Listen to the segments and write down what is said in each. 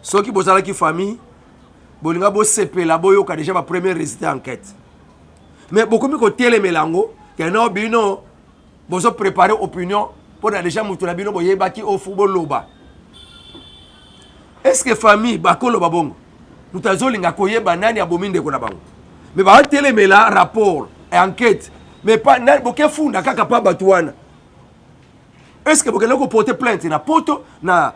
ceux qui bossent qui famille bolinga bo sepela boyo ka déjà ma première résultat enquête mais beaucoup mi ko télé melango que non bino bozo préparer opinion pour déjà mutula bino boyeba ki au football loba est-ce que famille bakolo babongo mutazolinga koyeba nani abominde ko na bango mais ba télé mela rapport et enquête mais pas nani boke funda kaka pa batuana est-ce que boke loko porter plainte na poto na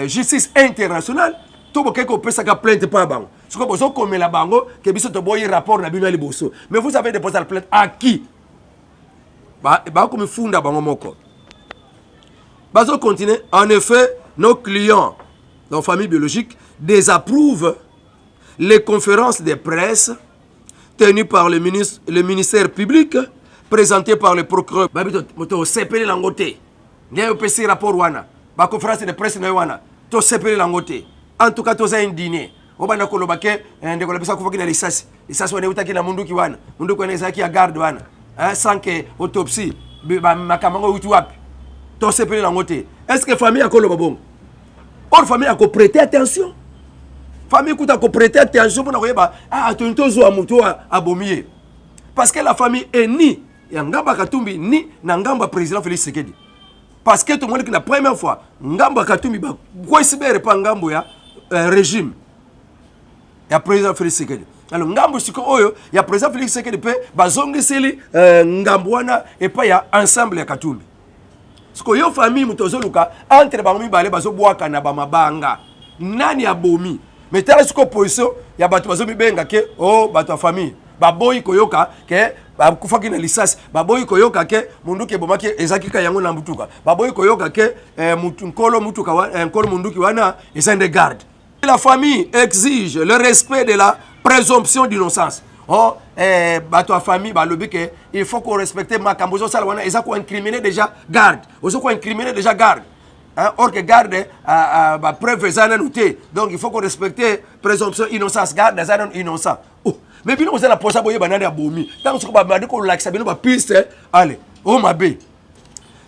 justice internationale to boke ko pesa ka plainte pa bango siko bozo komela bango ke biso to boyi rapport na bino ali boso mais vous avez déposé la plainte à qui ba comme funda bango moko bazo continuer en effet nos clients dans famille biologique désapprouvent les conférences de presse tenues par le ministère public présentées par le procureur to sepele langote ndio pesi rapport wana ba conférence de presse na wana to sepele langote en tout cas to za indigné obana ko lobake ndeko lebisa ko fakina lisasi wana utaki na munduki wana munduki wana ezaki ya garde wana sans que autopsie makamango utu wapi to sepele langote est-ce que famille akolo babongo or famille a prêter attention famille kuta ko prêter attention pour nakoyeba atonto zo amuto abomier parce que la famille est ni ya ngamba katumbi ni na ngamba président Félix Tshisekedi parce que tout le monde qui la première fois ngamba katumbi ba ko sibere pa ngambo ya régime ya président Félix Tshisekedi alors ngambo siko oyo ya président Félix Tshisekedi pe bazongiseli ngambo wana et pas ya ensemble ya katumbi siko yo famille mutozoluka entre bango mibale bazobwaka na bamabanga nani abomi mais tala siko position ya bato bazomi benga ke bato ya famille baboyi koyoka ke bakufaki na lisasi baboyi koyoka ke munduki ebomaki ezaki ka yango na mbutuka baboyi koyoka ke nkolo munduki wana ezande garde. La famille exige le respect de la présomption d'innocence. Bato a famille balobi que il faut qu'on respecte makambo zo sala wana ezako incriminer déjà garde ozoko incriminer déjà garde or que garde ba preuve zana noté donc il faut qu'on respecte présomption innocence garde zana innocent mais bino ozala posa boye banani abomi tant que ba madi ko lakisa bino ba piste allez mabe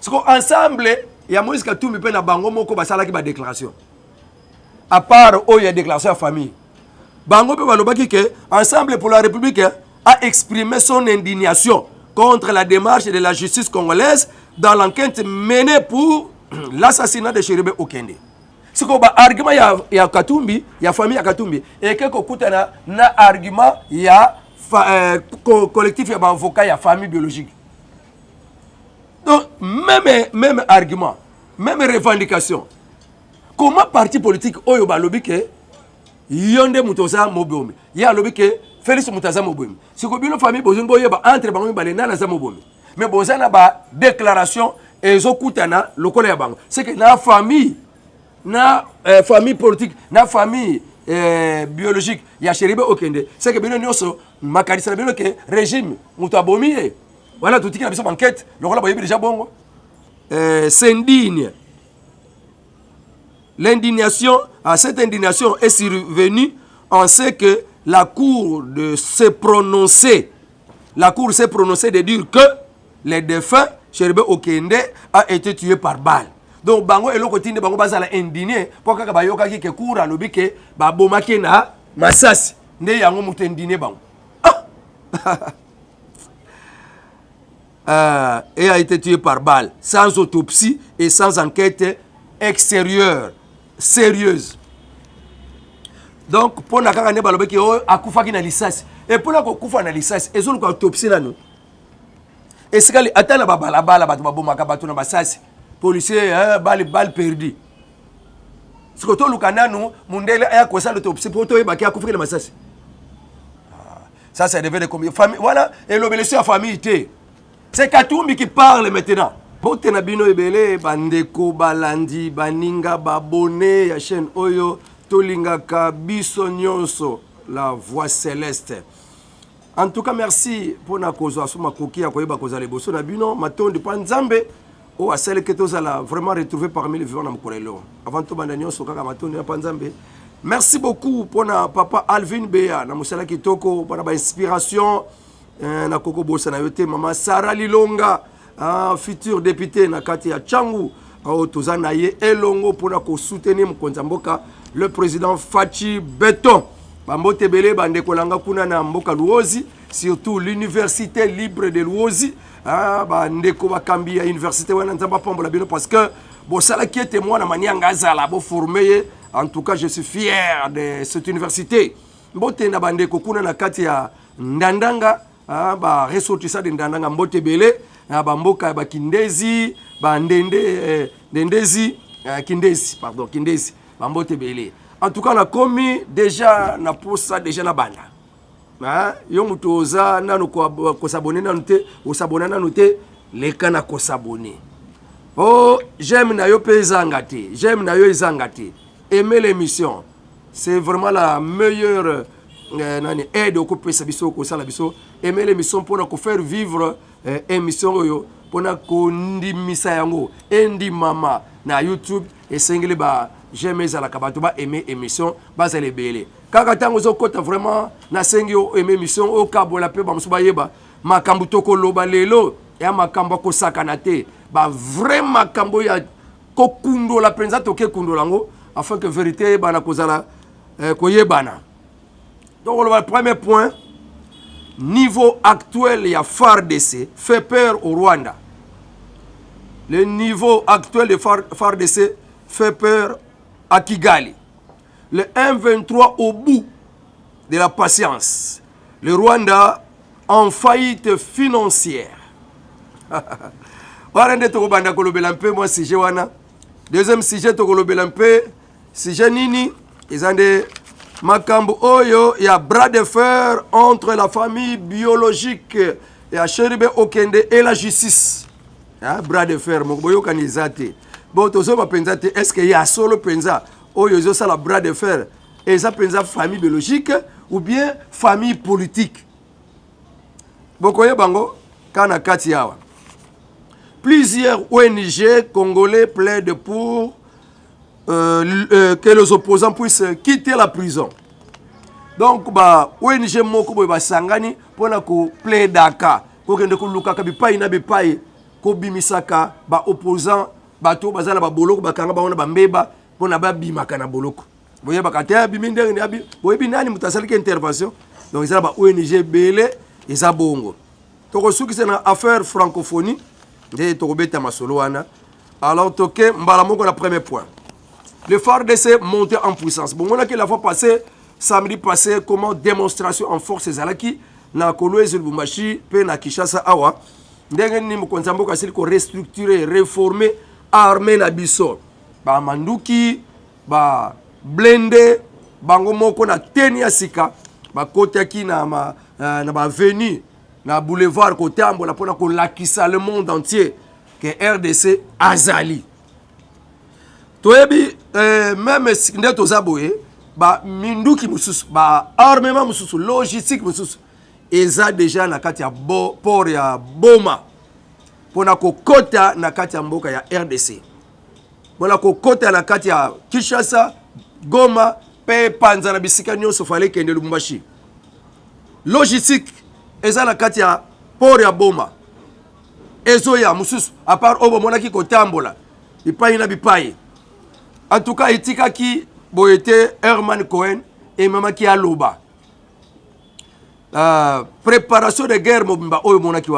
siko ensemble ya Moïse Katumbi pe na bango moko basala ki ba déclaration à part ya déclaration à famille bango pe balobaki que ensemble pour la République a exprimé son indignation contre la démarche de la justice congolaise dans l'enquête menée pour l'assassinat de Chéribé Okende. Ce qu'on a argument ya Katumbi, ya famille ya Katumbi, et que kokutana na argument ya collectif ya avocat ya famille biologique. Donc même argument, même revendication. Comment parti politique oyo balobi que yonde mutoza mobomi, ya lobi que Félix Mutaza mobomi. Si ko bino famille bozongo yeba entre bango balé na za mobomi. Mais bozana ba déclaration ezokutana lokola ya bango. C'est que na famille famille politique, na famille biologique ya Chéribé Okende. C'est que bino nyoso makanisa bino que régime mutabomi. Voilà tout qui na biso enquête, lokola boyebi déjà bongo. C'est indigne. Cette indignation est survenue en ce que la Cour s'est prononcée de dire que le défunt Chéribé Okende a été tué par balle. Donc bango eloko tinde bango bazala indigné pour kaka bayoka ki ke Cour alobi ke ba bomaki na masasi nde yango mutu indigné bango. Et a été tué par balle sans autopsie et sans enquête extérieure sérieuse. Donc pour na kaka ne balobi ke akufaki na lisasi et pour la kokufa na lisasi ezolu ko autopsie na nous. Et c'est que atana bala bato babomaka bato na basasi policier balle perdu. Ce que to lukana nous mundele aya kosa l'autopsie pour to yeba ki akufaki na masasi. Ça devait de combien famille voilà et l'obéissance à famille té. C'est Katumbi qui parle maintenant. Bote na bino ebele bandeko balandi baninga babone ya chaîne oyo tolingaka biso nyonso la voix céleste. En tout cas merci pour na kozwa suma koki ya koyeba kozala boso na bino matondi pa nzambe o asele que tozala vraiment retrouver parmi les vivants na mokolelo. Avant to banda nyonso kaka matondi pa nzambe. Merci beaucoup pour na papa Alvin Bea na musala kitoko pour na inspiration na koko bosa na yote mama Sarah Lilonga futur député na kati ya Changu au tozana ye elongo pona ko soutenir mokonzi mboka le président Fachi Beton. Bambote belé bande kolanga kuna na mboka Luozi, surtout l'université libre de Luozi. Ah bande ko bakambi ya université wana nzamba pambola bino parce que bon ça qui est témoin na mania ngazala bo formé. En tout cas je suis fier de cette université. Mbote na bande ko kuna na kati ya Ndandanga ba ressortissant de Ndandanga mbote belé ba mboka ba Kindezi ba ndende ndendezi Kindezi pardon Kindezi ba mbote belé. En tout cas, on a commis déjà na posa déjà na banda. Yo mutoza nanu ko s'abonner nanu te, o s'abonner nanu te, les kana ko s'abonner. Oh, j'aime na yo pezanga te, j'aime na yo ezanga te. Aimer l'émission. C'est vraiment la meilleure aide au couper sa biso ko sala biso. Aimer l'émission pour na ko faire vivre émission yo, pour na ko ndimisa yango, endi mama na YouTube et sengeli ba j'aime ça la kabatuba aimer émission basa les belé kaka tango zo kota vraiment na sengi o aimer émission o kabola pe ba musuba yeba makambu toko loba lelo ya makambo ko sakana te ba vraiment makambo ya kokundo la penza toke kundo lango afin que vérité bana kozala ko yebana. Donc le premier point, niveau actuel ya FARDC fait peur au Rwanda. Le niveau actuel de FARDC fait peur à Kigali. Le M23 au bout de la patience. Le Rwanda en faillite financière. Moi, sujet wana. Deuxième sujet, sujet nini. Ils ont des makambo oyo, il y a bras de fer entre la famille biologique et à Cheribe Okende et la justice. Bras de fer, mon boyo kanizate. Bon, est-ce qu'il y a solo penza ou il y a la bras de fer et ça penza famille biologique ou bien famille politique? Bokoye bango kana kati yawa. Plusieurs ONG congolais plaident pour que les opposants puissent quitter la prison. Donc ba ONG moko boy ba sangani pona ko plaidaka ko kende ko luka ka bipai na bipai ko bimisaka ba opposant bato bazala ba boloko bakanga ba ona bambeba pona ba bimaka na boloko boye bakata biminde ni abi boye binani mutasali ke intervention. Donc ils ba ONG belé eza bongo to ko suki na affaire francophonie de to beta masolo wana. Alors toke mbala moko na premier point, le FARDC monté en puissance. Bon on a que la fois passée samedi passé comment démonstration en force ezalaki na Kolwezi Lubumbashi pe na Kinshasa awa ndenge ni mokonzi mboka sili ko restructurer réformer armée na biso ba manduki ba blende bango moko na teni ya sika ba kotaki na ba avenue na boulevard ko tambola pona ko lakisa le monde entier que RDC azali toyebi même ndeto zaboye ba minduki mususu ba armement mususu logistique mususu eza déjà na kati ya port ya Boma pona ko kota na kati ya mboka ya RDC pona ko kota na kati ya Kinshasa Goma pe panza na bisika nyonso fale kende Lubumbashi. Logistique eza na kati ya port ya Boma ezo ya mususu à part obo monaki ko tambola bipai na bipai. En tout cas itika ki boyete Herman Cohen et mama ki aloba préparation de guerre mobimba oyo monaki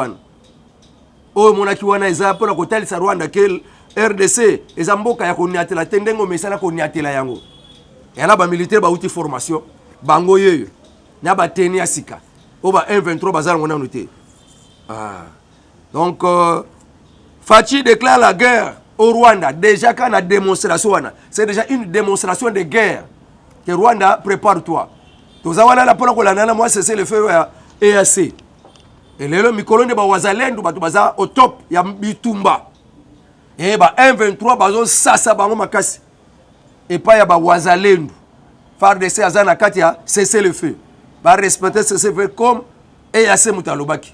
wana eza pona kotalisa Rwanda ke RDC eza mboka ya koniatela tendengo mesana koniatela yango yala ba militaire ba uti formation bango yeyo na ba teni asika o ba M23 bazala ngona noté. Donc Fachi déclare la guerre au Rwanda déjà quand la démonstration c'est déjà une démonstration de guerre que Rwanda prépare-toi. Tozawana la pona ko lanana moi c'est le feu à EAC et lelo mikolo de ba wazalendo batu baza au top ya bitumba et ba M23 bazo sasa bango makasi et pas ya ba wazalendo FARDC azana kati ya cesser le feu ba respecter cesser le feu comme EAC mutalobaki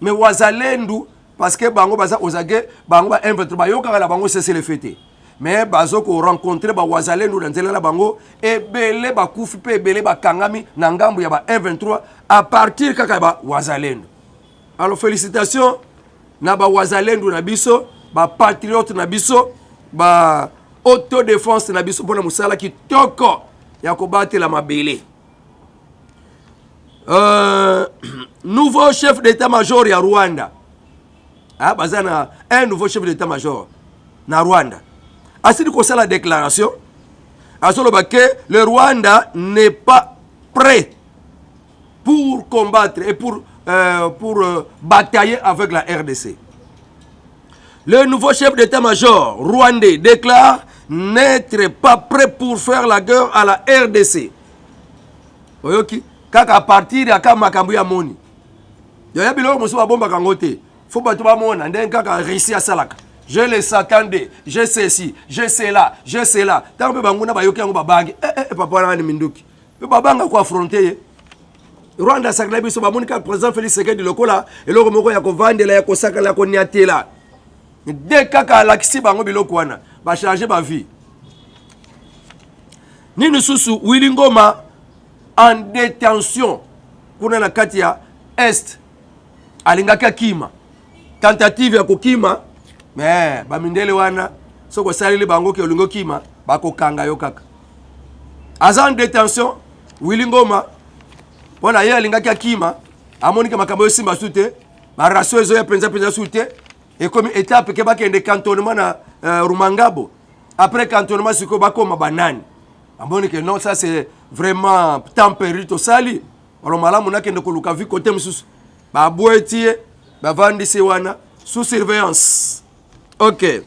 mais wazalendo parce que bango baza ozage bango ba M23 ba yoka la bango cesser le feu mais bazo ko rencontrer ba wazalendo na nzela na bango et belé ba kufi pe belé ba kangami na ngambu ya ba M23 à partir kaka ba wazalendo. Alors félicitations na ba wazalendo na biso ba patriote na biso ba autodéfense na biso pona musala kitoko ya kobatela mabele. Nouveau chef d'état-major ya Rwanda. Ah, bazana un nouveau chef d'état-major na Rwanda. Asili kosa la déclaration. Asoloba que le Rwanda n'est pas prêt pour combattre et pour batailler avec la RDC. Le nouveau chef d'état-major rwandais déclare n'être pas prêt pour faire la guerre à la RDC. Oyoki, kaka partir ya kama makambo ya moni. Yoya biloko mosu ba bomba kangote. Faut pas tout mona ndenge kaka réussi à salaka. Je les attendais, je sais ci, je sais là, je sais là. Tant que banguna ba yoki yango ba bangi. Papa na ni minduki. Pe babanga ko affronter. Rwanda sakla biso ba monika président Félix Tshisekedi lokola eloko moko ya ko vandela ya ko sakala ko niatela. Dès kaka lakisi bango biloko wana ba changer ba vie. Nini susu Willy Ngoma en détention kuna na kati ya Est alingaka kima tentative ya kokima mais bamindele wana soko salili bango ke olingo kima bakokanga yo kaka aza en détention Willy Ngoma wana ye alingaka kima amonike makambo yo simba sute ba ratio ezo ya penza sute et comme étape ke bakende cantonnement na Rumangabo après cantonnement siko bakoma banani amonike non ça c'est vraiment tempéré to sali alors malamu nakende koluka vi côté mususu ba boetie ba vandisi wana sous surveillance. OK.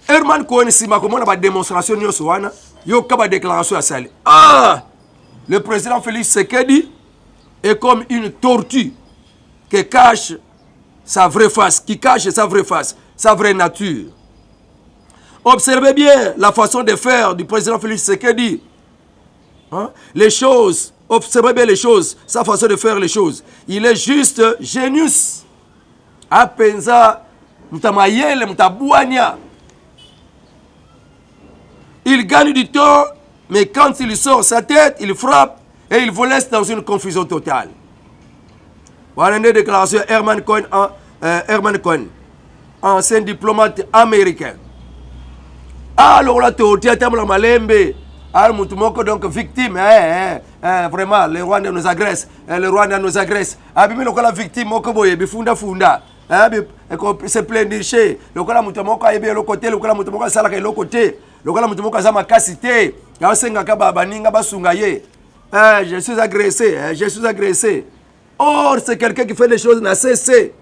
Herman Cohen sima komona ba démonstration nyoso wana yo ka ba déclaration à sali. Ah! Le président Félix Tshisekedi est comme une tortue qui cache sa vraie face, sa vraie nature. Observez bien la façon de faire du président Félix Tshisekedi. Hein? Les choses, observez bien les choses, sa façon de faire les choses. Il est juste génius. Apenza, mutamayele, mutabouania. Il gagne du temps, mais quand il sort sa tête, il frappe et il vous laisse dans une confusion totale. Voilà une déclaration Herman Cohen, ancien diplomate américain. Alors là, tu as la malembe. Alors, moutumoko donc victime. Vraiment, les Rwandais nous agressent. Les Rwandais nous agressent. Abimi lokola victime, mokoboye, bifunda funda. C'est plein de déchets. Lokola moutumoko ayebi le côté, lokola moutumoko salaka le côté. Lokola moutumoko zama kasité. Yasenga kaba baninga basungaye. Je suis agressé, je suis agressé. Or, c'est quelqu'un qui fait les choses n'a cessé.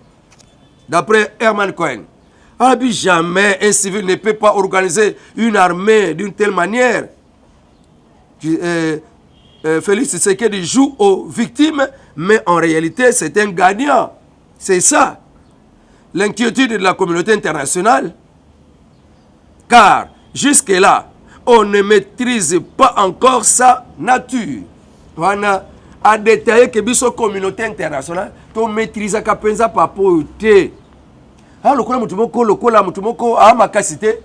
D'après Herman Cohen. Jamais un civil ne peut pas organiser une armée d'une telle manière. Félix Tshisekedi joue aux victimes, mais en réalité, c'est un gagnant. C'est ça. L'inquiétude de la communauté internationale. Car, jusque-là, on ne maîtrise pas encore sa nature. Voilà. À détailler que la communauté internationale, on maîtrise la capenza papote. Ah, le kola mutumoko, ah, ma cassité,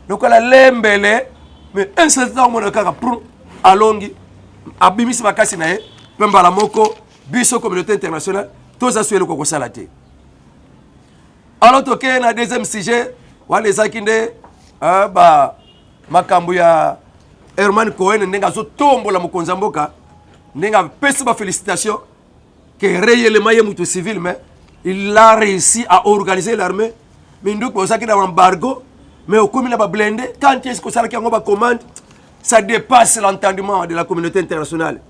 le kola lembele, mais un seul temps, on a qu'à prendre à longue, abimis ma cassinae, pemba la moko, biso communauté internationale, tous assurés le coco salaté. Alors, ok, na deuxième sujet, on les akinde, bah, makambuya, Herman Cohen, n'enga zo tombo la mokonzamboka, n'enga pèse ma félicitation, que réellement il est civil, mais il a réussi à organiser l'armée. Mais nous, on a un embargo, mais au commun a blindé. Quand est-ce que ça a commande, ça dépasse l'entendement de la communauté internationale.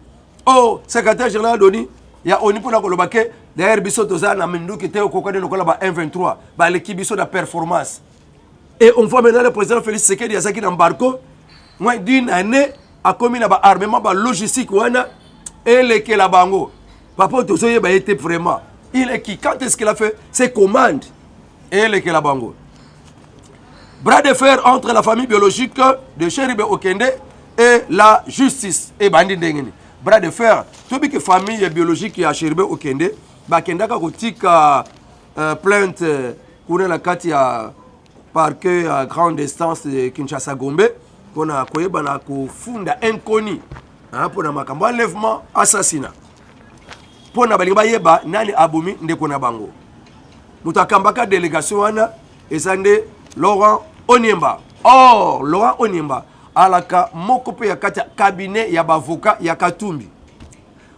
Oh, secrétaire général Doni, il y a ONU pour la Kolobake, d'ailleurs, Bissot Tozan a Mindou qui était au Kokone de 1-23, l'équipe Bissot de performance. Et on voit maintenant le président Félix Tshisekedi, il y a ça qui embargo, moins d'une année, a commis un armement, logistique, et les Kelabango. Papa Tozoye a été vraiment. Il est qui? Quand est-ce qu'il a fait ses commandes? Et le Kelabango. Bras de fer entre la famille biologique de Cheribe Okende et la justice. Et Bandi Dengeni. Bras de fer. Tout que famille biologique à Cheribe Okende, Bakenda Kakotika plainte pour la Katia parquet à grande instance de Kinshasa Gombe. Qu'on a koye bana ko funda inconnu. Pour un makambo enlèvement, assassinat. Pour na balinga yeba nani abomi ndeko na bango. Mutakambaka délégation wana et ça Laurent Oniemba. Or Laurent Oniemba alaka mokope ya kati cabinet ya bavocat ya Katumbi.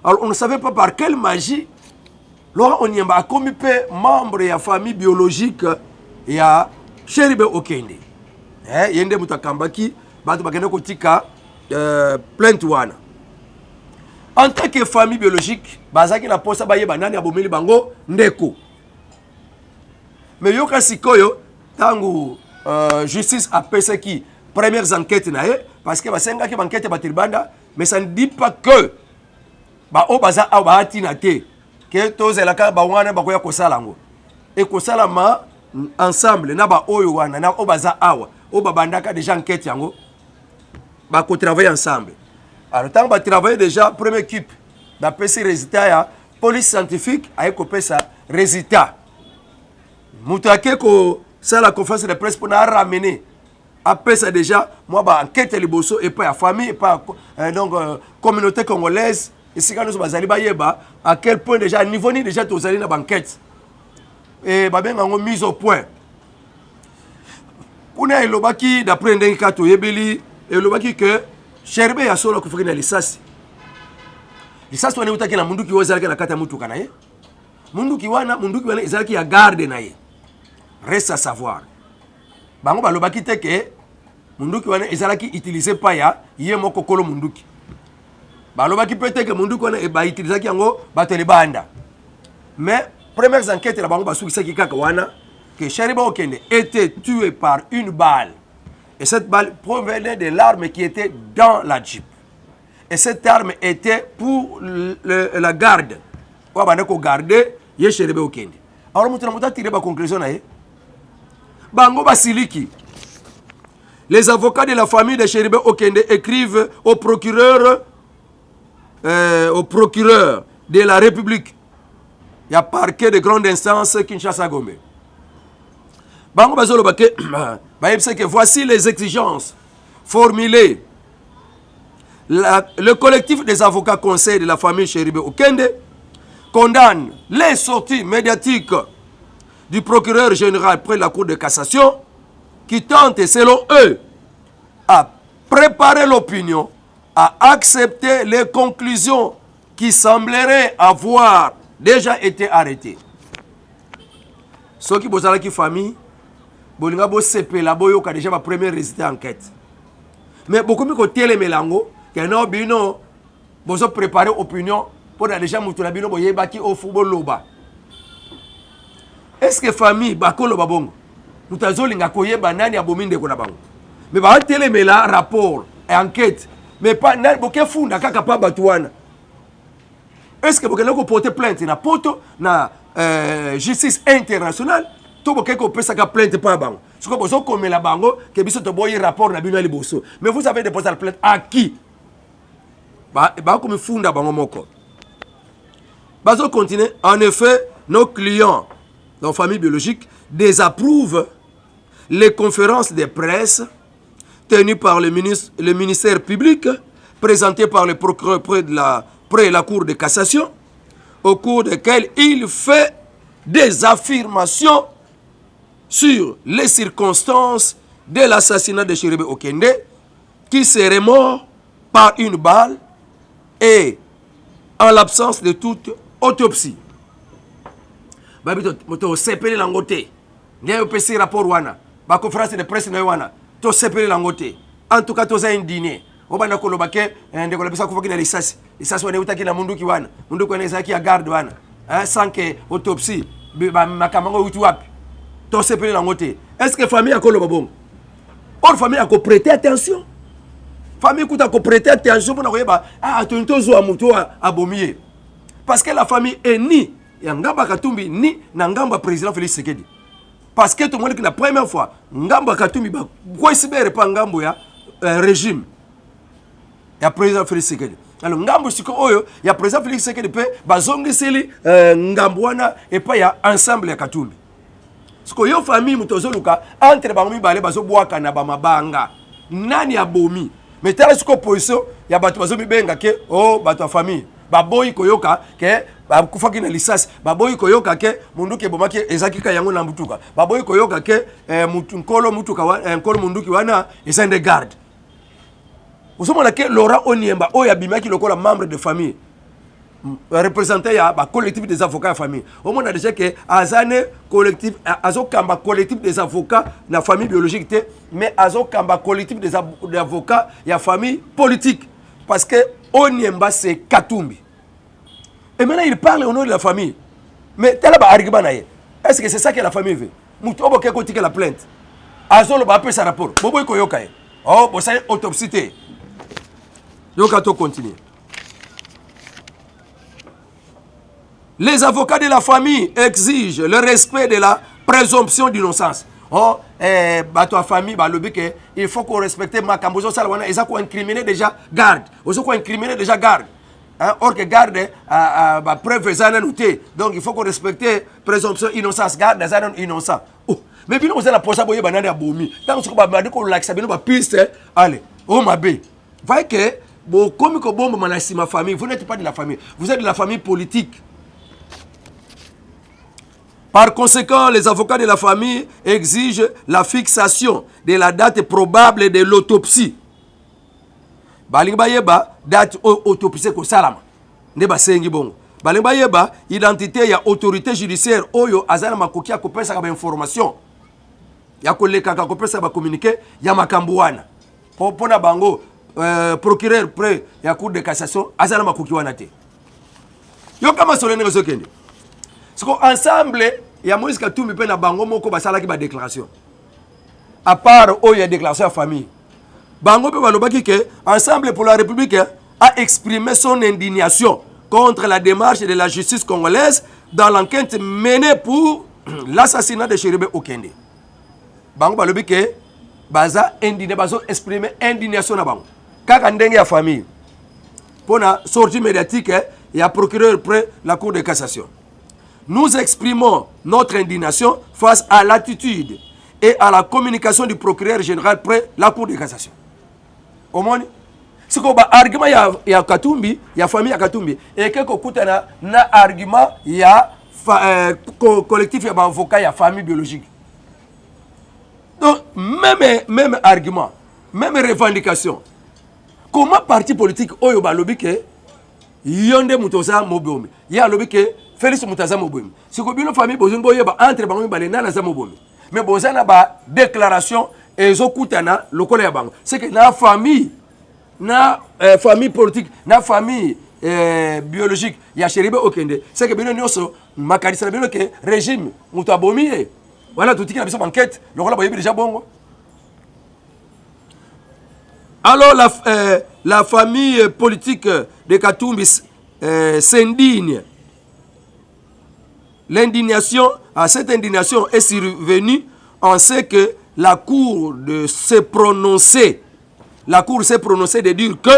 Alors on ne savait pas par quelle magie Laurent Oniemba a commis membre de la famille biologique ya Cheribe Okende. Yende mutakambaki batu bakende kotika plainte wana. En tant que famille biologique, bazaki na posa baye banani abomeli bango ndeko. Mais yoka sikoyo tangu justice a pesé qui premières enquêtes nae parce que basenga ki enquête batiribanda, mais ça ne dit pas que ba o baza a ba tina te que tozela ka ba wana bakoya kosala ngo. Et kosala ma ensemble na ba oyo wana na o baza awa o babandaka déjà enquête yango ba ko travailler ensemble. Alors tant ba travailler déjà première équipe da PC résultat ya police scientifique a écopé ça résultat. Moutake ko ça la conférence de presse pour na ramener après ça déjà moi ba enquête liboso et pas la famille et pas donc communauté congolaise ici quand nous bazali ba yeba à quel point déjà niveau ni déjà tozali na banquette et ba benga ngo mise au point. Kuna elobaki d'après ndenge kato yebeli elobaki que Cheribe ya solo kufika na lisasi. Lisasi wana utaki na munduki wozalaka na kata mutu kana ye. Munduki wana ezalaki ya garde na ye. Reste à savoir. Bango balobaki te ke munduki wana ezalaki utilisé pa ya ye moko kolo munduki. Balobaki peut-être que munduki wana ba utilisaki yango batele banda. Mais premières enquêtes la bango basukisaki kaka wana que Cheribe Okende était tué par une balle. Et cette balle provenait de l'arme qui était dans la Jeep. Et cette arme était pour la garde. Ou abandako garder ye Cheribe Okende. Alors nous avons tiré la conclusion. Bango Basiliki. Les avocats de la famille de Cheribe Okende écrivent au procureur de la République. Il y a parquet de grande instance Kinshasa Gombe. Bango Bazolo Bake, que voici les exigences formulées. Le collectif des avocats conseils de la famille Cheribe Okende condamne les sorties médiatiques du procureur général près de la Cour de cassation qui tente, selon eux, à préparer l'opinion, à accepter les conclusions qui sembleraient avoir déjà été arrêtées. Ceux qui bossent avec la famille, bolinga bo sepela boyo ka déjà ma première résultat enquête. Mais beaucoup mi ko télé melango que no bino bozo préparer opinion pour déjà mutuna bino boyeba ki au football loba. Est-ce que famille bakolo babongo mutazolinga koyeba nani abominde ko na bango. Mais ba télé mela rapport et enquête mais pas nani boke funda kaka pa batuana. Est-ce que bokelo ko porter plainte na poto na justice internationale tout le monde peut faire plainte pour bango. Ce que vous avez comme la bango, que vous avez un rapport na bino liboso. Mais vous avez déposé la plainte à qui? Bah comme funda bango moko. Bazo continue. En effet, nos clients, nos familles biologiques, désapprouvent les conférences de presse tenues par le ministère public, présentées par le procureur près la Cour de cassation, au cours desquelles il fait des affirmations sur les circonstances de l'assassinat de Cheribe Okende, qui serait mort par une balle et en l'absence de toute autopsie. Babito sepele langote. Ndiye opesi rapport wana. Ba conférence de presse na wana. To sepele langote. En tout cas toza indigné. Obanda kolobake ndeko la pesa kufaki na lisasi. Lisasi wana utaki na munduki wana. Munduki wana ezaki ya garde wana. Sans que autopsie makamango utu wapi. To sepele langote. Est-ce que famille a kolo babongo? Or famille a ko prêter attention. Famille kuta ko prêter attention pour na koyeba tonto zo amuto abomie. Parce que la famille est ni ya Ngamba Katumbi ni na Ngamba président Félix Tshisekedi. Parce que tout le monde qui la première fois Ngamba Katumbi ba kwa sibere pa ngambo ya régime ya président Félix Tshisekedi. Alors ngambo siko oyo ya président Félix Tshisekedi pe bazongiseli ngambwana et pas ya ensemble ya Katumbi. Siko yo famille mutozoluka entre bango mibale bazobwaka na bamabanga. Nani abomi? Mais tala siko position ya bato bazomi benga ke bato ya famille. Baboyi koyoka ke bakufaki na lisasi baboyi koyoka ke munduki ebomaki ezaki ka yango na mbutuka baboyi koyoka ke nkolo munduki wana eza nde garde ozomona ke Laurent Oniemba oyo abimaki lokola membre de famille représentant ya collectif des avocats ya famille omona déjà que azane collectif azokamba collectif des avocats na famille biologique te mais azokamba collectif des avocats ya famille politique parce que Oniemba c'est Katumbi. Et maintenant, il parle au nom de la famille. Mais tel argument, est-ce que c'est ça que la famille veut? Moutobo qui a la plainte. Azolo va appeler sa rapport. Bobo ko yokaye. Oh, bon ça autopsie. Yokato continue. Les avocats de la famille exigent le respect de la présomption d'innocence. Oh, bato famille, il faut qu'on respecte ma cambozo salwana. Ils ont incriminé déjà garde. Ils ont incriminé déjà garde. Hein? Or que garde preuve noté. Donc il faut qu'on respecte présomption innocence. Garde des innocent. Oh. Mais bien, vous avez la poche à boyer banane à bomi. Tant que vous avez dit qu'on l'a accepté, nous piste. Allez, oh ma bé. Voyez que, bon, comme que bon, ma famille, vous n'êtes pas de la famille. Vous êtes de la famille politique. Par conséquent, les avocats de la famille exigent la fixation de la date probable de l'autopsie. Balingba yeba date autopsie ko salama. Neba sengi bongo. Balingba yeba identité ya autorité judiciaire oyo azana makoki ya kopesa ka information. Ya koleka ka kopesa ba communiquer ya makambuana. Pona bango procureur près ya cour de cassation azana makoki wana te. Yo kama solene rezo kende. Siko ensemble ya Moïse Katumbi pe na bango moko basala ki ba déclaration. À part oyo ya déclaration ya famille. Bango pe balobaki que Ensemble pour la République a exprimé son indignation contre la démarche de la justice congolaise dans l'enquête menée pour l'assassinat de Chéribé Okende. Bango balobi que baza indigné bazo exprimer indignation na bango. Kaka ndenge ya famille. Pour la sortie médiatique et à procureur près la Cour de cassation. Nous exprimons notre indignation face à l'attitude et à la communication du procureur général près la Cour de cassation. Omoni c'est quoi argument ya Katumbi ya famille ya Katumbi et que kokutana na argument ya collectif ya avocat ya famille biologique. Donc même argument, même revendication. Comment parti politique oyo balobi ke yonde mutoza mobomi ya lobi ke Félix Mutaza mobomi c'est ko bino famille bozungo yeba entre bango balena na za mobomi mais bozana ba déclaration ezokutana lokola ya bango c'est que na famille politique na famille biologique ya Chéribé Okende c'est que bino nyonso makanisa bino ke régime muto abomi voilà tout qui na biso enquête lokola boyebi déjà bongo. Alors la famille politique de Katumbi s'indigne. Cette indignation est survenue en ce que la Cour s'est prononcée de dire que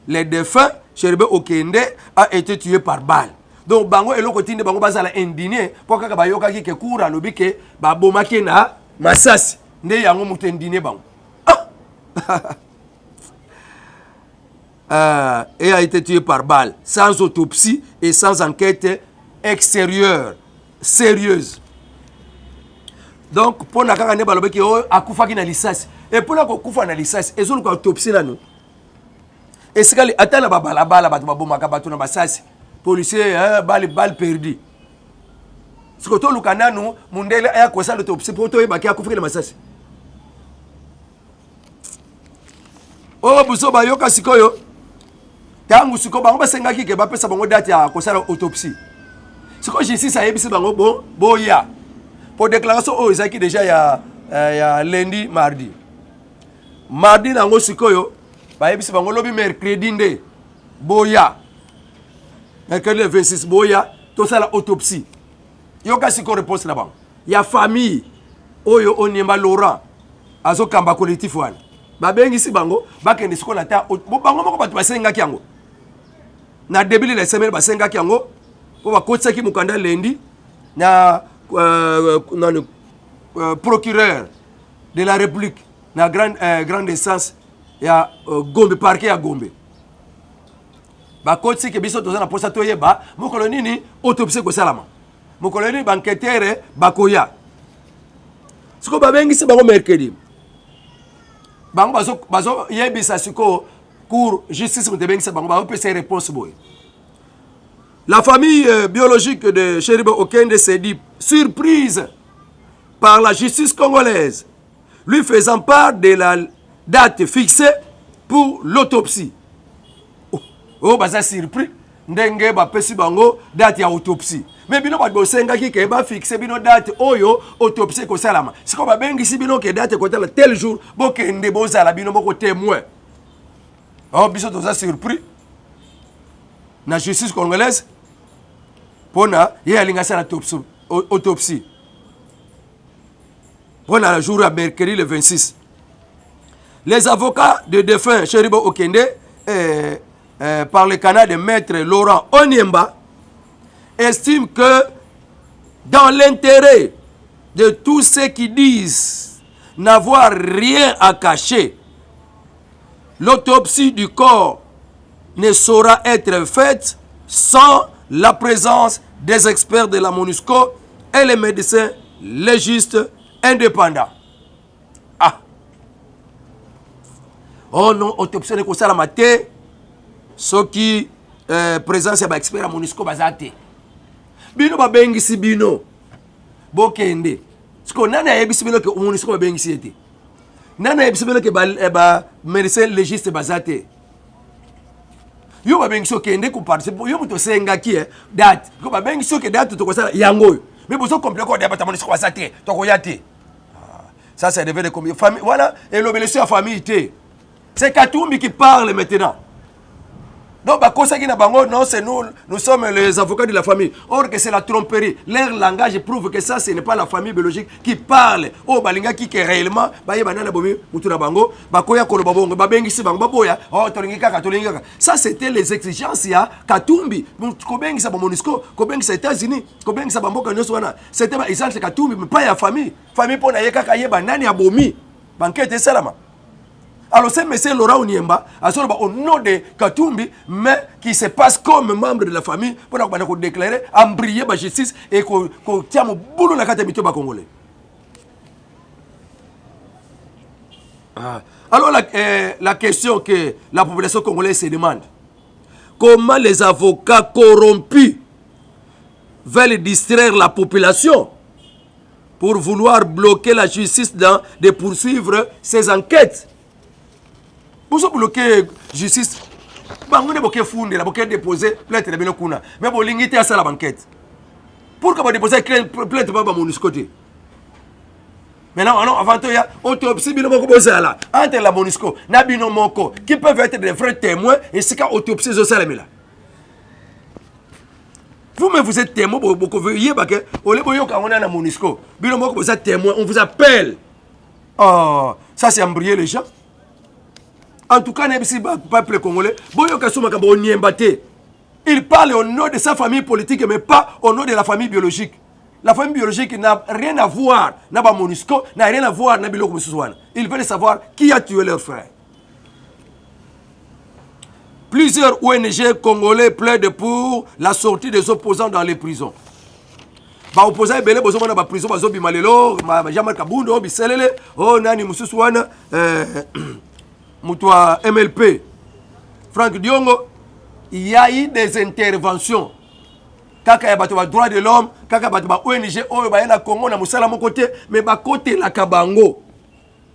le défunt Chéribé Okende a été tué par balle. Donc bango eloko tinde bango bazala indigné pour kaka bayoka ki ke Cour alobi ke ba bomaki na masasi nde yango muto indigné bango. Et a été tué par balle sans autopsie et sans enquête extérieure sérieuse. Donc pour na kaka ne balobi ke akufaki na lisasi et pour la kokufa na lisasi ezolu ko autopsie na nous et c'est que atala ba balabala bato babomaka bato na basasi policier balle perdu ce que to lukana nous mundele aya ko sa l'autopsie pour to yebaki akufaki na masasi oh buso ba yoka sikoyo tangu siko bango basengaki ke bapesa bango date ya ko sa autopsie siko justice ayebisi bango boya pour déclaration oh ezaki déjà ya lundi mardi nango sikoyo bayebisi bango lobi mercredi nde boya mercredi le 26 boya to sala autopsie yoka siko réponse na bango ya famille oyo Oniemba Laurent azokamba collectif wana babengisi bango bakende siko na ta bango moko bato basengaki yango na début de la semaine basengaki yango po bakotisaki mukanda lundi na procureur de la République na grande instance ya Gombe parquet ya Gombe bakoti ke biso tozana posa toyeba mokolo nini autopsie ko salama mokolo nini banquêteur bakoya siko babengisi bango mercredi bango bazo yebisa siko cour justice mutebengisa bango ba pesa réponse boy. La famille biologique de Cheribo Okende s'est dit surprise par la justice congolaise, lui faisant part de la date fixée pour l'autopsie. Oh, baza surpris. Ndenge ba pesi bango date ya autopsie. Mais bino ba bosenga ki ke ba fixer bino date oyo autopsie ko salama. Siko ba bengi si bino ke date ko tala tel jour bo ke nde bozala bino boko témoin. Oh, biso toza surpris. Na justice congolaise pona ye alinga sala autopsie. Pona le jour à mercredi le 26. Les avocats de défunt Cheribo Okende par le canal de maître Laurent Onyemba estiment que dans l'intérêt de tous ceux qui disent n'avoir rien à cacher, l'autopsie du corps ne saura être faite sans la présence des experts de la MONUSCO et les médecins légistes indépendants. Ah! Oh non, autopsie ne concerne la maté, ce qui présence des experts à MONUSCO bazate. Bino ba bengisi bino bokende. Siko nana yebisi bino ke MONUSCO ba bengisi ete. Nana yebisi bino ke ba médecins légistes bazate. Yo ba bengi so kende ko participer yo muto senga ki date ko ba bengi so ke date to ko sala yango mais bozo complet ko debata MONUSCO bazate to ko yate ça c'est devenu comme famille voilà et l'obéissance à famille té c'est Katumbi qui parle maintenant. Donc bakosaki na bango non c'est nous sommes les avocats de la famille. Or que c'est la tromperie. Leur langage prouve que ça ce n'est pas la famille biologique qui parle. Oh balinga ki ke réellement ba yeba na bomi mutu na bango bakoya ko babongo babengisi bango baboya oh tolingika katolingika. Ça c'était les exigences ya Katumbi. Ko bengisa ba MONUSCO, ko bengisa États-Unis, ko bengisa bamboka nyoso wana. C'était ba exemple Katumbi mais pas ya famille. Famille pona yeka ka yeba nani ya bomi. Banquete salama. Alors c'est M. Laurent Onyemba, au nom de Katumbi, mais qui se passe comme membre de la famille, pour déclarer, embrayer la justice et qu'on tient au boulot de la catégorie congolais. Alors la question que la population congolaise se demande, comment les avocats corrompus veulent distraire la population pour vouloir bloquer la justice de poursuivre ses enquêtes? Vous avez bloqué justice. Vous avez bloqué déposer plainte de Benokuna. Mais vous avez limité à ça la banquette. Pourquoi vous déposez plainte de MONUSCO? Maintenant, avant tout, il y a autopsie entre la MONUSCO et Binomoko qui peuvent être des vrais témoins et c'est quand autopsie au Salamila. Vous-même, vous êtes témoin, vous voyez que au lieu de la MONUSCO, Binomoko, vous êtes témoin, on vous appelle. Oh, ça c'est embrouiller les gens. En tout cas, le peuple congolais, il parle au nom de sa famille politique, mais pas au nom de la famille biologique. La famille biologique n'a rien à voir, n'a pas MONUSCO, n'a rien à voir, n'a pas Biloko Moussousouane. Ils veulent savoir qui a tué leur frère. Plusieurs ONG congolais plaident pour la sortie des opposants dans les prisons. Ba opposants belé bozo na ba prison bazo bimalelo, Jean-Marc Kabundo, biselele, oh nani Moussousouane Moutoua MLP, Franck Diongo, il y a eu des interventions. Kaka ya bato ba droit de l'homme, kaka bato ba ONG oyo ba na Congo na musala mon côté, mais ba côté la Kabango.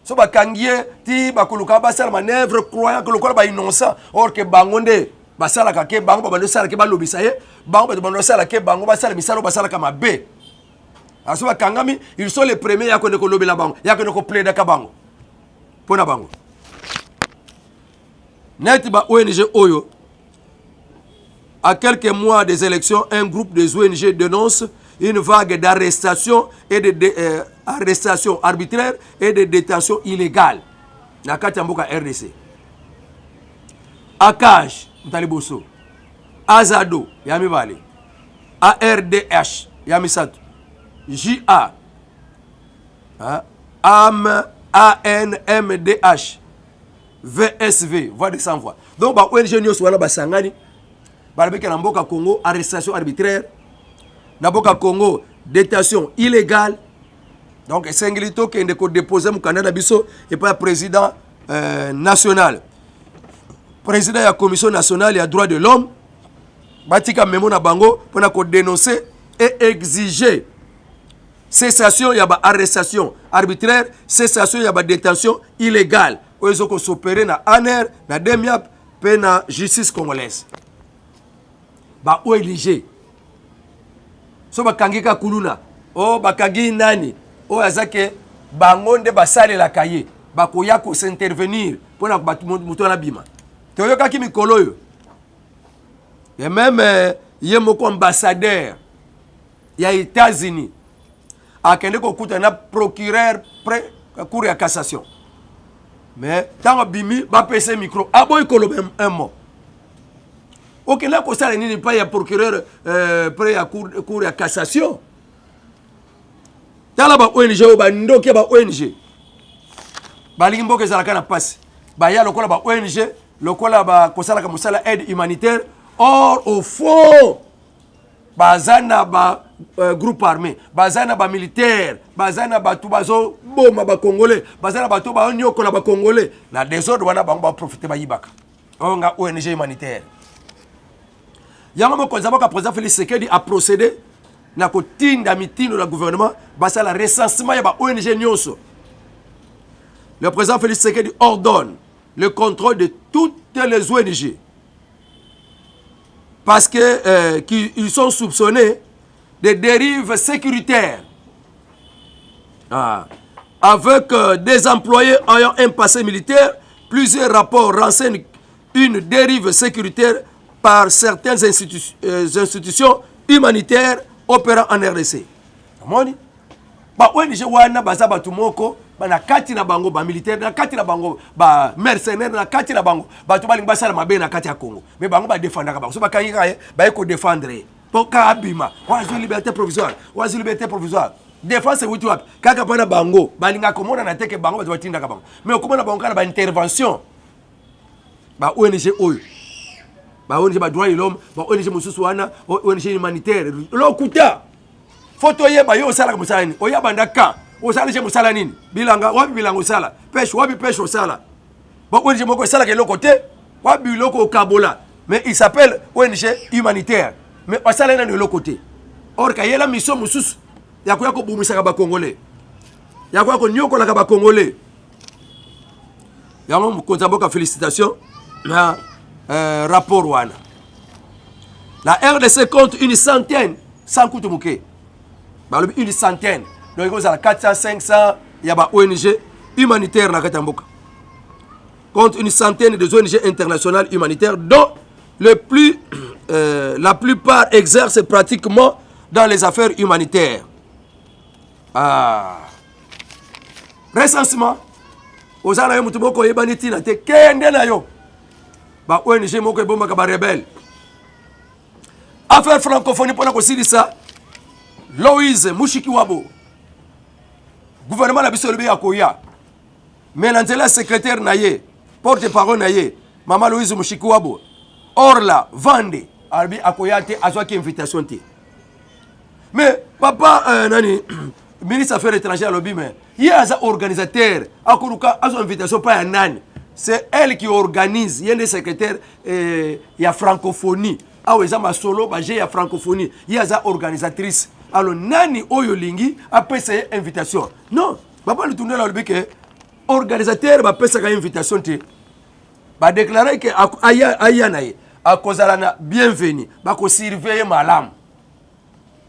So ba kangie ti ba koluka ba sala manœuvre croyant que le corps ba innocent, or que bangonde ba sala ka ke bango ba no sala ke ba lobisa ye, bango ba no sala ke bango ba sala misalo ba sala kama be. Aso ba kangami, ils sont les premiers ya ko ne ko lobela bango, ya ko ne ko plaider ka bango. Pona bango. Net ba ONG Oyo, à quelques mois des élections, un groupe des ONG dénonce une vague d'arrestations et de arrestations arbitraires et de détentions illégales. Na Katamboka RDC. Akaj, Mtaliboso. Azado, Yamibali. ARDH, Yamisato. JA. ANMDH. VSV, voix de sans voix. Donc, ONG Nyos Wana Basangani, balobeki na mboka Congo arrestation arbitraire, na mboka Congo détention illégale. Donc Sengilito qui est déposé mon candidat biso et pas président national, président de la commission nationale et droits de l'homme, batika memo na bango pour dénoncer et exiger cessation ya ba arrestation arbitraire, cessation ya ba détention illégale oyo ko s'opérer na ANR na DEMIAP pe na justice congolaise. Ba OLG so bakangika kuluna o bakangi nani o azake bangonde basale la kaye bakoya ko s'intervenir pour na muto na bima toyoka ki mikolo yo et même yemoko ambassadeur ya États-Unis akende ko kuta na procureur près cour ya cassation mais tant bimi ba pese micro aboy kolobe un mot. Ok, là, ça n'est pas un procureur près à cour de cassation. Dans la ONG, il y a ONG. Balimbo que ça la passe. Baya le kola ba ONG, le kola ba kosala ka musala aide humanitaire. Or au fond, bazana ba groupe armé, bazana ba militaire, bazana ba tubazo boma ba congolais, bazana ba tuba nyoko na ba congolais. Na désordre wana ba profiter ba yibaka. On a ONG humanitaire. Yango mo konza ka président Félix Tshisekedi a procédé na kotinda mitino na gouvernement basa la recensement ya ba ONG nyonso. Le président Félix Tshisekedi ordonne le contrôle de toutes les ONG parce que qu'ils sont soupçonnés de dérives sécuritaires. Avec des employés ayant un passé militaire, plusieurs rapports renseignent une dérive sécuritaire par certaines institutions humanitaires opérant en RDC. Amoni ba ONG wana baza batu moko na kati na bango ba militaire na kati na bango ba mercenaire na kati na bango batu balingi basala mabe na kati ya Congo mais bango ba défendre ka bango so ba kangi ka ba ko défendre pour ka abima wazo liberté provisoire défense wutu wapi kaka pana bango balinga komona na teke bango ba tinda ka bango mais komona bango kana ba intervention ba ONG oyo ba ONG ba droit de l'homme ba ONG mususu wana ONG humanitaire lokuta photo yeba yo sala ka musala ni oya bandaka o sala je musala nini bilanga wapi bilanga sala pêche wapi pêche sala ba ONG moko sala ke lokote wapi loko kabola mais il s'appelle ONG humanitaire mais o sala na lokote or ka yela mission mususu ya ko bumisa ka ba congolais ya ko nyoko la ka ba congolais ya mo konza boka félicitations na rapport wana. La RDC compte une centaine, sans coûte mouké. Une centaine. Donc il y a 400, 500, il y a ONG humanitaires na Katamboka. Compte une centaine de ONG internationales humanitaires dont la plupart exercent pratiquement dans les affaires humanitaires. Recensement. Aux années où tout le monde te kende na yo. Ba ONG moko ebomba ka ba rebelle. Affaire francophonie pour ko silisa Loïse Mushikiwabo. Gouvernement na biso lebi akoya. Menanzela secrétaire naye, porte-parole naye, Maman Loïse Mushikiwabo. Orla Vande albi akoya te azwa ki invitation te. Mais papa nani ministre affaires étrangères lobi mais il y a un organisateur akoruka azo invitation pas un nani. C'est elle qui organise, il y a des secrétaires, il y a francophonie. Ah oui, il y a francophonie, il y a des organisatrices. Alors, nani oyo lingi a payé invitation. Non, papa le tourner là le que organisateur va payer sa invitation te. Va déclarer que aya nae a kozalana bienvenue, va ko surveiller malam.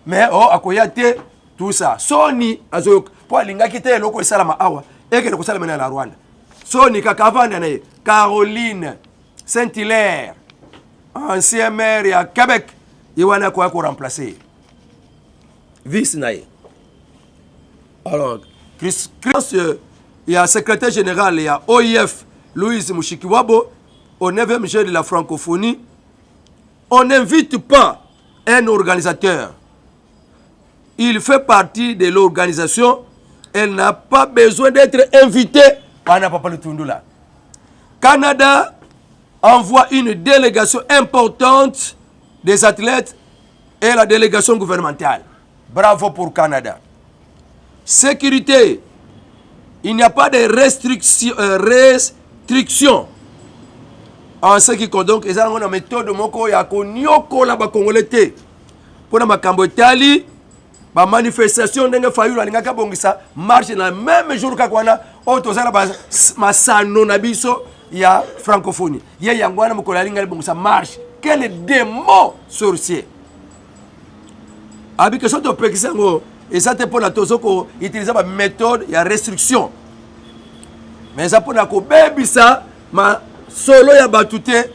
Mais oh akoyate tout ça. Soni azo pour linga kite loko salama awa et que ko salama na la Rwanda. Soni kakavanda nae Caroline Saint-Hilaire, ancien maire à Québec, Iwana quoi ko remplacer. Vice nae. Alors, il y a secrétaire général, il y a OIF Louise Mushikiwabo, au 9e jour de la francophonie. On n'invite pas un organisateur. Il fait partie de l'organisation. Elle n'a pas besoin d'être invitée. Canada envoie une délégation importante des athlètes et la délégation gouvernementale. Bravo pour Canada. Sécurité. Il n'y a pas de restrictions en ce qui compte. Donc, ils ont une méthode moko ya konyoko la ba congolais pour na makambo etali ba manifestation ndenge fayulu alingaka bongisa marche na même jour ka kwana otozala ba masano na biso ya francophonie. Ye yangwana mokolo alinga bongisa marche. Quel démon sorcier. Abi que soto pekisango et ça te pour la tozoko utiliser ba méthode ya restriction. Mais ça pour na ko bebisa ma solo ya batute.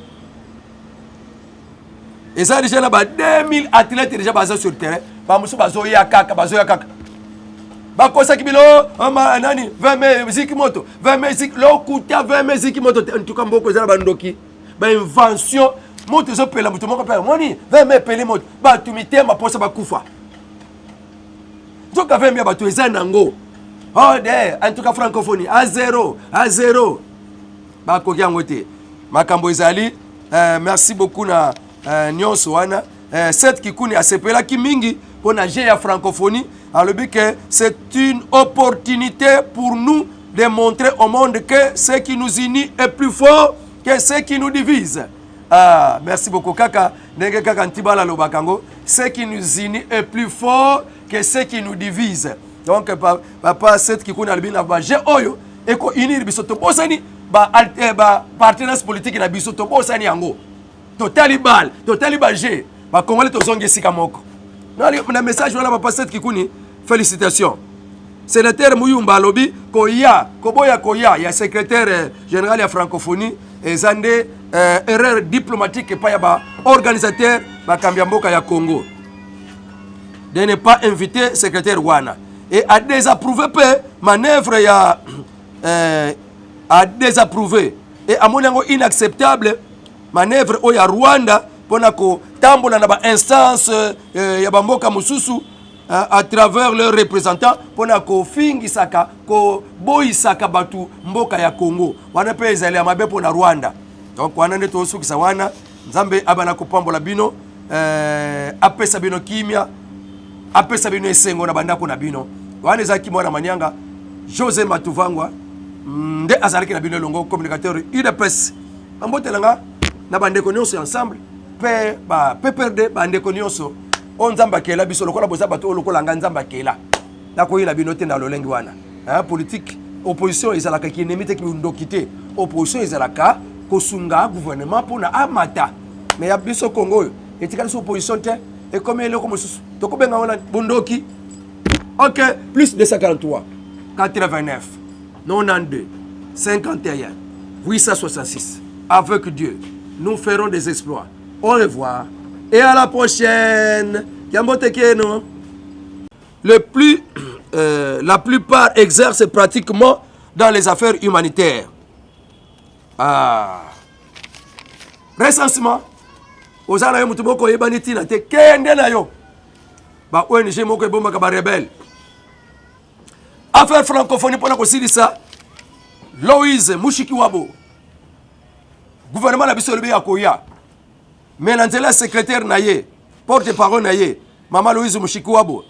Et ça déjà là ba 2000 athlètes déjà basés sur le terrain. Ba musu bazo ya kaka. Ba kosa kibilo ama nani 20 mai zikimoto 20 mai zik lo kuta 20 mai zikimoto en tout cas mboko za bandoki. Ba invention moto zo pela mutu moko pela moni 20 mai pele moto ba tumite ma posa ba kufa. Donc avec mes bateaux et nango. Oh de en tout cas francophonie à zéro. Ba koki angote. Makambo ezali merci beaucoup na nyonso wana. Cette kikuni a sepela ki mingi pour na ya francophonie. Alors que c'est une opportunité pour nous de montrer au monde que ce qui nous unit est plus fort que ce qui nous divise. Ah, merci beaucoup kaka. Ndenge kaka ntibala lobakango. Ce qui nous unit est plus fort que ce qui nous divise. Donc papa cette qui kuna albina ba je oyo eko unir bisoto bosani ba partenaires politiques na bisoto bosani yango. Totali bal je ba congolais tozongi sika moko. Na message wala papa cette qui kuni félicitations. Sénateur Muyumba lobi koya ya secrétaire général ya francophonie et zande erreur diplomatique pa ya ba organisateur ba Kambiamboka ya Congo de ne pas inviter secrétaire wana et a désapprouvé manœuvre ya a désapprouvé et à mon avis inacceptable manœuvre o ya Rwanda pona ko tambola na ba instance ya bamboka mususu à travers leurs représentants pona ko fingisaka ko boisaka batu mboka ya Congo wana pe ezali ya mabe pona Rwanda. Donc wana ndeto sukisa wana nzambe abana ko pambola bino apesa bino kimia apesa bino esengo na bandako na bino wana ezaki mwana manyanga José Matuvangwa nde azalaki na bino longo communicateur UDPS ambotelanga na bandeko nyonso ensemble pe ba PPRD bandeko nyonso on nzamba kela biso lokola boza bato lokola nga nzamba kela na koyila bino te na lolengi wana politique opposition ezalaka ki nemite ki ndokite opposition ezalaka kosunga gouvernement pona amata mais ya biso Congo etikali so opposition te et comme il est comme ça tokobenga wana bondoki. OK, plus 243 89 92 51 866. Avec Dieu nous ferons des exploits. Au revoir et à la prochaine. La plupart exercent pratiquement dans les affaires humanitaires. Recensement. Ozana yo mutu moko yebani tina te kende na yo. Ba ONG moko ebomaka ba rebelle. Affaire francophonie pona ko silisa. Loïse Mushikiwabo. Gouvernement na biso lobi akoya. Melanzela secrétaire naye, porte-parole naye, Maman Loïse Mushikiwabo.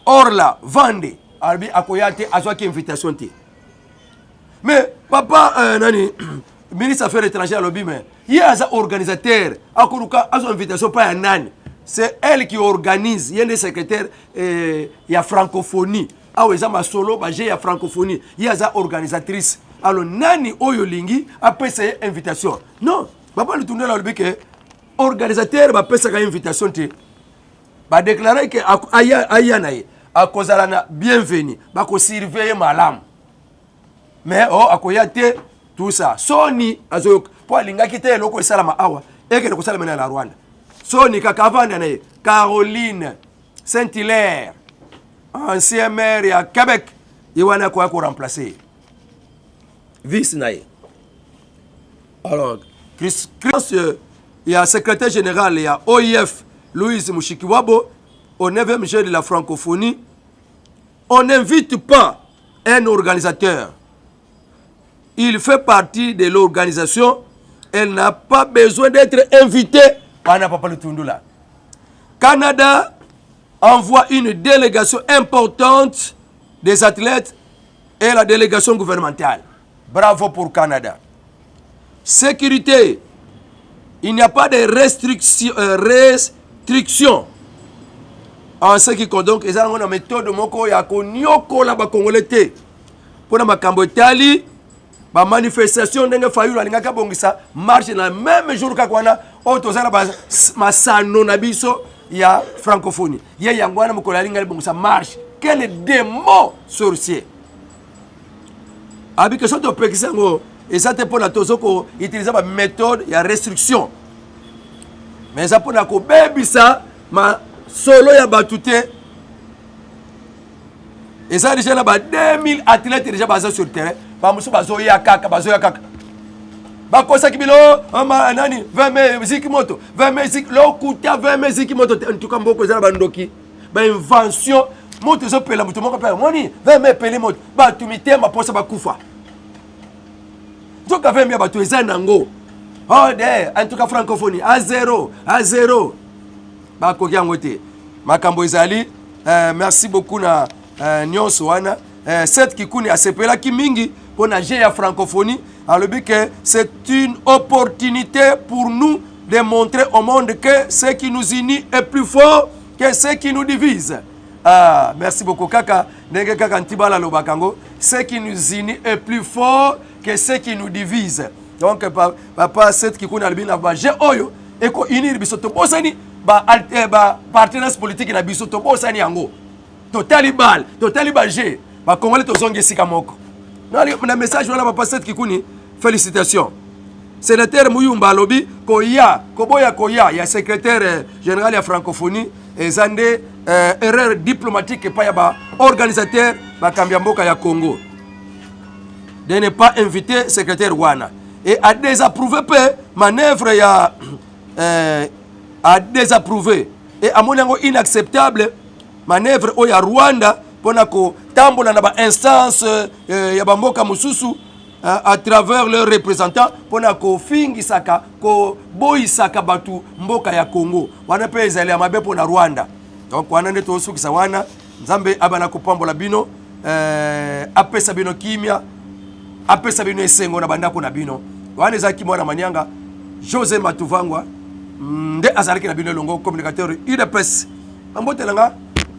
Orla Vande albi akoya te azwaki invitation te. Mais papa nani ministre des Affaires étrangères lobby mais il y a un organisateur akoruka azo invitation pas un nani c'est elle qui organise il y a des secrétaires il y a francophonie ah ouais ça ma solo bah j'ai ya francophonie il y a une organisatrice alors nani oyo lingi a payé invitation non papa le tourner là lobby que organisateur ba pesa ka invitation te ba déclarer que aya naye a kozala na bienvenue ba ko surveiller malam mais oh akoya te tout ça Sony azo pour linga kité loko salama awa eke ko salama na Rwanda Sony kakavanda na Caroline Saint-Hilaire ancien maire à Québec iwana ko remplacer vice naye alors Chris il y a secrétaire général il y a OIF Louise Mushikiwabo au 9e jour de la francophonie on n'invite pas un organisateur. Il fait partie de l'organisation. Elle n'a pas besoin d'être invitée. On n'a pas le tundula. Canada envoie une délégation importante des athlètes et la délégation gouvernementale. Bravo pour Canada. Sécurité. Il n'y a pas de restrictions en ce qui compte. Donc, ils ont une méthode moko ya konyoko la ba congolais. Pour ma Cambotali, ma manifestation ndenge fayulu alingaka bongisa marche na même jour ka kwana otozala ba masano na biso ya francophonie. Ye yangwana mukola alinga bongisa marche. Quel démon sorcier. Abi que soto pekisango et ça te pour la tozoko utiliser ma méthode ya restriction. Mais ça pour na ko bebisa ma solo ya batute. Et ça déjà là 2000 athlètes déjà basés sur le terrain. Ba muso bazo ya kaka. Ba kosa kibilo nani 20 mai zikimoto 20 mai zik lo kuta 20 mai zikimoto en tout cas mboko za bandoki. Ba invention moto zo pela moto moko pela moni 20 mai pele moto ba tumite ma posa ba kufa. Donc avec bien bato eza nango. Oh de en tout cas francophonie à zéro ba ko yangote. Makambo ezali merci beaucoup na nyonso wana cette kikuni asepela ki mingi pour na ya francophonie alors que c'est une opportunité pour nous de montrer au monde que ce qui nous unit est plus fort que ce qui nous divise. Ah, merci beaucoup kaka ndenge kaka ntibala lobakango ce qui nous unit est plus fort que ce qui nous divise. Donc papa cette kikuni albina ba je oyo eko unir bisoto bosani ba partenaires politiques na bisoto bosani yango. Totali bal G. Ba Congolais tozongi sika moko. Na message wana papa cette kikuni félicitations. Sénateur Muyumba lobi koya ya secrétaire général ya francophonie et zande erreur diplomatique pa ya ba organisateur ba Kambiamboka ya Congo. De ne pas inviter secrétaire wana et a désapprouvé peu manœuvre ya a désapprouvé et à mon avis inacceptable manœuvre au ya Rwanda pona ko tambola na ba instance ya bamboka mususu à travers leurs représentants pona ko fingisaka ko boisaka batu mboka ya Congo wana pe ezali ya mabe pona Rwanda. Donc wana ndeto sukisa wana nzambe abana ko pambola bino apesa bino kimia apesa bino esengo na bandako na bino wana ezaki mwana manyanga José Matuvangwa nde azalaki na bino longo communicateur UDPS ambotelanga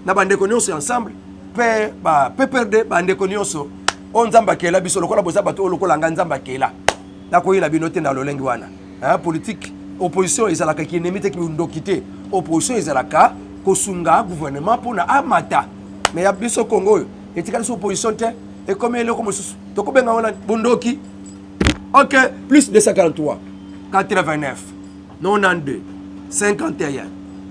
na bandeko nyonso ensemble pe ba PPRD bandeko nyonso onzamba kela biso lokola boza bato lokola nga nzamba kela na koyela bino te na lolengi wana politique opposition ezalaka ki nemite ki ndokite opposition ezalaka kosunga gouvernement pona amata mais ya biso Congo etikali so opposition te et comme ele ko mosusu to ko benga wana bundoki. OK, plus 243 89 92 51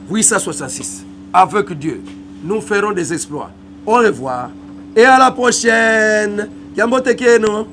866 avec Dieu nous ferons des exploits. Au revoir et à la prochaine. Kiambote keno.